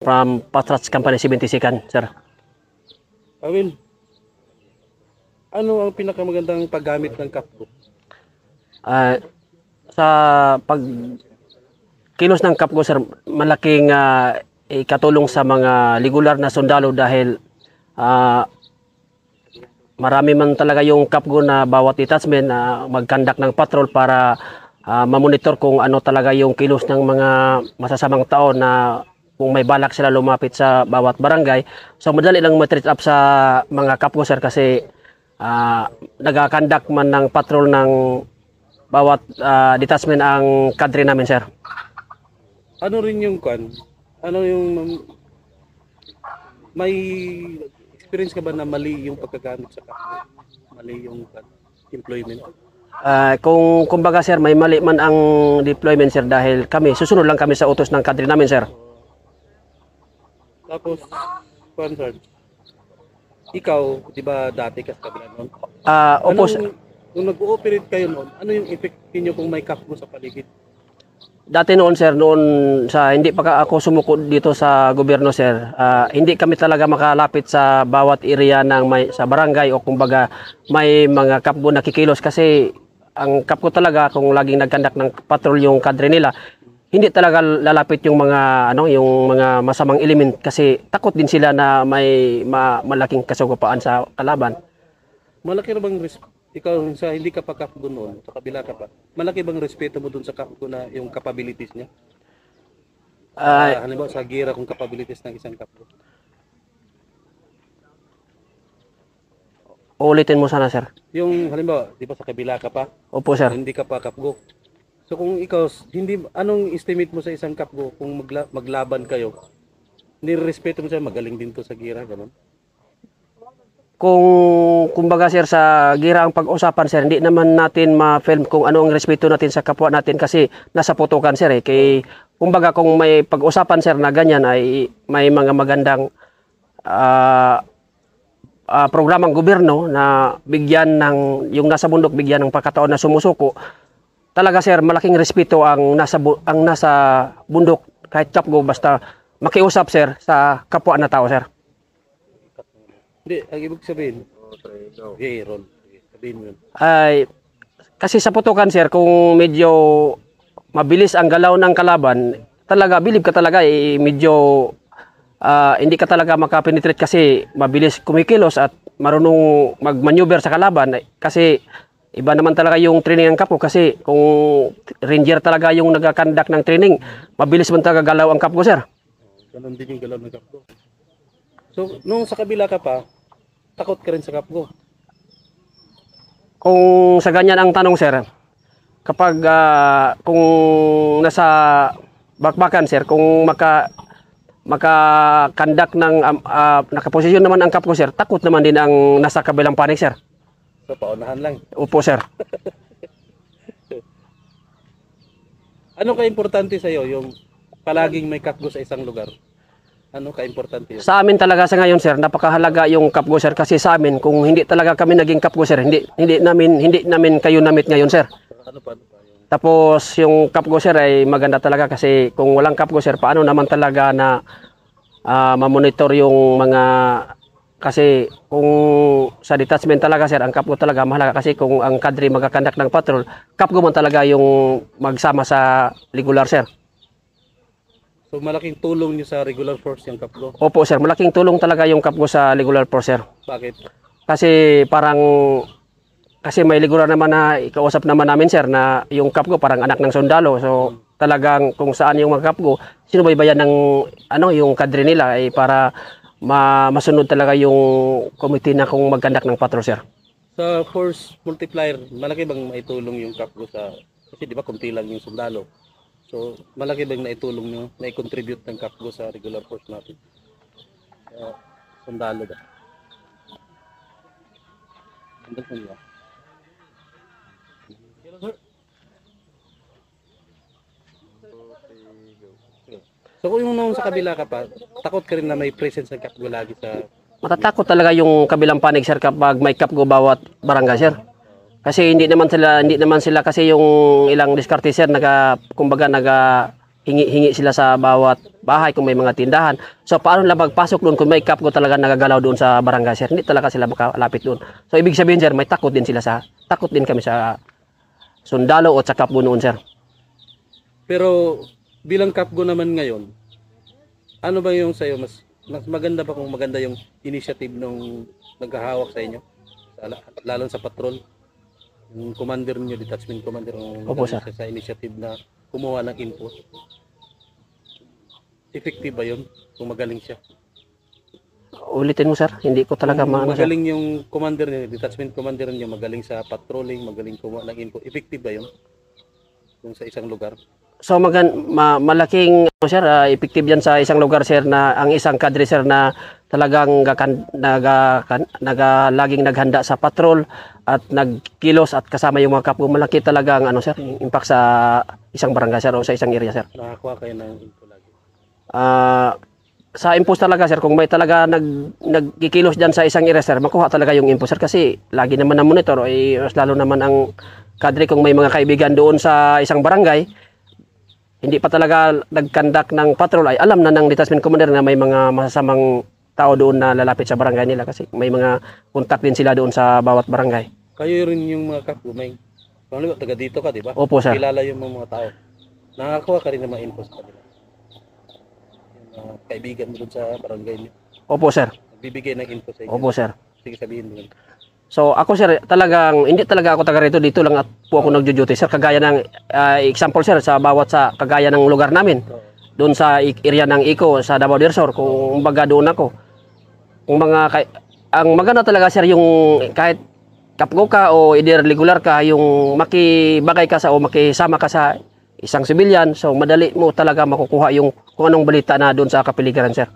from Patrats Company 72nd, sir. Will, ano ang pinakamagandang paggamit ng Capco? Sa pag kilos ng Capco, sir, malaking ikatulong sa mga regular na sundalo dahil marami man talaga yung Capco na bawat detachment na mag-conduct ng patrol para mamonitor kung ano talaga yung kilos ng mga masasamang tao na kung may balak sila lumapit sa bawat barangay. So madali lang ma-treat up sa mga Capco, sir, kasi nag-conduct man ng patrol ng bawat detachment ang kadre namin, sir. Ano rin yung ano yung may experience ka ba na mali yung pagkagamit sa Capco? Mali yung employment? Kung kumbaga, sir, may mali man ang deployment, sir, dahil kami susunod lang kami sa utos ng kadre namin, sir. Tapos, sir, ikaw, di ba dati ka sa kabila noon? Opo, sir. Nung nag-ooperate kayo noon, ano yung effect niyo kung may Capco sa paligid? Dati noon, sir, noon sa hindi pa ako sumuko dito sa gobyerno, sir, hindi kami talaga makalapit sa bawat area ng sa barangay o kumbaga may mga Capco na kikilos kasi ang Capco talaga kung laging nagkandak ng patrol yung kadre nila, hindi talaga lalapit yung mga yung mga masamang element kasi takot din sila na may malaking kasugupaan sa kalaban. Malaki na bang ikaw sa hindi ka pa Capco noon, sa kabila ka pa, malaki bang respeto mo dun sa Capco na yung capabilities niya? Halimbawa sa gira kung capabilities ng isang Capco. Uulitin mo sana, sir. Yung halimbawa, di ba sa kabila ka pa? Opo, sir. Hindi ka pa Capco. So kung ikaw, anong estimate mo sa isang Capco kung maglaban kayo? Nirespeto mo siya, magaling din to sa gira, gano'n? Kung kumbaga, sir, sa gira ang pag-usapan, sir, hindi naman natin ma-film kung ano ang respeto natin sa kapwa natin kasi nasa putukan, sir, eh. Kay, kumbaga, kung may pag-usapan, sir, na ganyan ay may mga magandang programang gobyerno na bigyan ng yung nasa bundok, bigyan ng pagkataon na sumusuko. Talaga, sir, malaking respeto ang nasa bundok kahit Capco basta makiusap, sir, sa kapwa na tao, sir. Hindi, ang ibig sabihin, roll. Sabihin mo yun. Ay, kasi sa putukan, sir, kung medyo mabilis ang galaw ng kalaban, talaga, bilib ka talaga, medyo hindi ka talaga makapenetrate kasi mabilis kumikilos at marunong mag-maneuver sa kalaban. Kasi iba naman talaga yung training ng Capco kasi kung ranger talaga yung nag-conduct ng training, mabilis man talaga galaw ang Capco, sir. Ganon din yung galaw ng Capco. So, nung sa kabila ka pa, takot ka rin sa Capco? Kung sa ganyan ang tanong, sir, kapag kung nasa bakbakan, sir, kung maka-conduct ng nakaposisyon naman ang Capco, sir, takot naman din ang nasa kabilang panig, sir. So, paunahan lang. Opo, sir. Ano ka-importante sa'yo yung palaging may Capco sa isang lugar? Ano ka-importante yun? Sa amin talaga sa ngayon, sir, napakahalaga yung Capco, sir, kasi sa amin kung hindi talaga kami naging Capco, sir, hindi namin kayo namit ngayon, sir. Ano pa? Tapos yung Capco, sir, ay maganda talaga kasi kung walang Capco, sir, paano naman talaga na mamonitor yung mga kasi kung sa detachment talaga, sir, ang Capco talaga mahalaga kasi kung ang kadre magkakandak ng patrol, Capco man talaga yung magsama sa regular, sir. So malaking tulong niyo sa regular force yung Capco? Opo, sir, malaking tulong talaga yung Capco sa regular force, sir. Bakit? Kasi kasi may regular naman na ikausap naman namin, sir, na yung Capco parang anak ng sundalo. So talagang kung saan yung mga Capco, sinubaybayan ng yung kadre nila ay para masunod talaga yung committee na kung magkandak ng patrol, sir. Sa force multiplier, malaki bang maitulong yung Capco kasi di ba kunti lang yung sundalo? So, malaki bang naitulong nyo, na-contribute ng Capco sa regular force natin? Sundalo ba? Andun po niya. So, kung yung nung sa kabila ka pa, takot ka rin na may presence ng Capco lagi sa... Matatakot talaga yung kabilang panig, sir, kapag may Capco bawat barangay, sir. Kasi hindi naman sila kasi yung ilang diskarte, sir, kumbaga hingi sila sa bawat bahay kung may mga tindahan. So paano lang magpasok doon kung may kapgo talaga nagagalaw doon sa barangay, sir? Hindi talaga sila makalapit doon. So ibig sabihin, sir, may takot din kami sa sundalo o sa kapgo noon, sir. Pero bilang kapgo naman ngayon, ano ba yung sa'yo? Mas maganda ba kung maganda yung initiative nung naghahawak sa inyo? Lalo sa patrol? Yung commander niyo, detachment commander, Opo, sir. sa initiative na kumuha ng info. Effective ba yun kung magaling siya? Ulitin mo, sir. Hindi ko talaga Kung maano, sir. magaling yung commander niyo, detachment commander niyo, magaling sa patrolling, magaling kumuha ng info. Effective ba yun? Yung sa isang lugar? So malaking sir, effective yan sa isang lugar, sir, na ang isang kadre, sir, na talagang laging naghanda sa patrol at nagkilos at kasama yung mga kapwa. Malaki talaga ang sir, yung impact sa isang barangay, sir, o sa isang area, sir. Nakakuha kayo ng info lagi. Sa impos talaga, sir, kung may talaga nagkikilos dyan sa isang area, sir, makuha talaga yung impos, sir, kasi lagi naman na monitor, mas lalo naman ang kadre kung may mga kaibigan doon sa isang barangay. Hindi pa talaga nagkandak ng patrol, ay alam na ng detachment commander na may mga masasamang tao doon na lalapit sa barangay nila kasi may mga contact din sila doon sa bawat barangay. Kayo rin yung mga kapwa, may taga dito ka, di ba? Opo, sir. Kilala yung mga tao. Nakakakuha ka rin ng mga info sa kanila. Yung kaibigan mo doon sa barangay niyo. Opo, sir. Nagbibigay ng info sa inyo. Opo, sir. Sige, sabihin mo. So ako, sir, hindi talaga ako taga rito, dito lang at po ako nagjo-duty, sir, kagaya ng example, sir, sa kagaya ng lugar namin doon sa area ng Ico sa Davao del Sur, kung baga doon ako, kung ang maganda talaga, sir, yung kahit kapgo ka o either regular ka, yung makibagay ka o makisama ka sa isang civilian, so madali mo talaga makukuha yung kung anong balita na doon sa kapiligiran, sir.